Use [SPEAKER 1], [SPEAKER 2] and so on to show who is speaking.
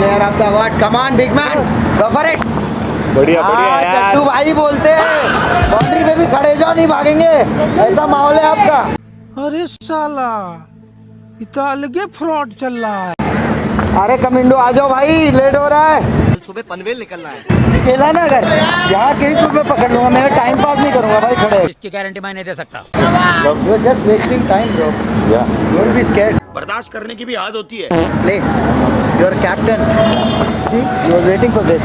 [SPEAKER 1] Player of the award, come on big man, go for it.
[SPEAKER 2] बढ़िया बढ़िया यार।
[SPEAKER 1] चट्टू भाई बोलते हैं बाउंड्री पे भी खड़े जाओ, नहीं भागेंगे, ऐसा माहौल है आपका।
[SPEAKER 3] अरे साला इतना अलगे फ्रॉड चल रहा है।
[SPEAKER 1] अरे कमिंडो आ जाओ भाई, लेट हो रहा है।
[SPEAKER 4] सुबह पनवेल निकलना है।
[SPEAKER 1] खेला ना अगर यहाँ कहीं तो मैं पकड़ लूंगा, मैं टाइम पास नहीं करूंगा भाई खड़े।
[SPEAKER 5] इसकी गारंटी मैं नहीं दे सकता।
[SPEAKER 1] You are just wasting time bro, you will be scared.
[SPEAKER 4] बर्दाश्त करने की भी आदत होती है।
[SPEAKER 1] Play, you are captain, you are waiting for this.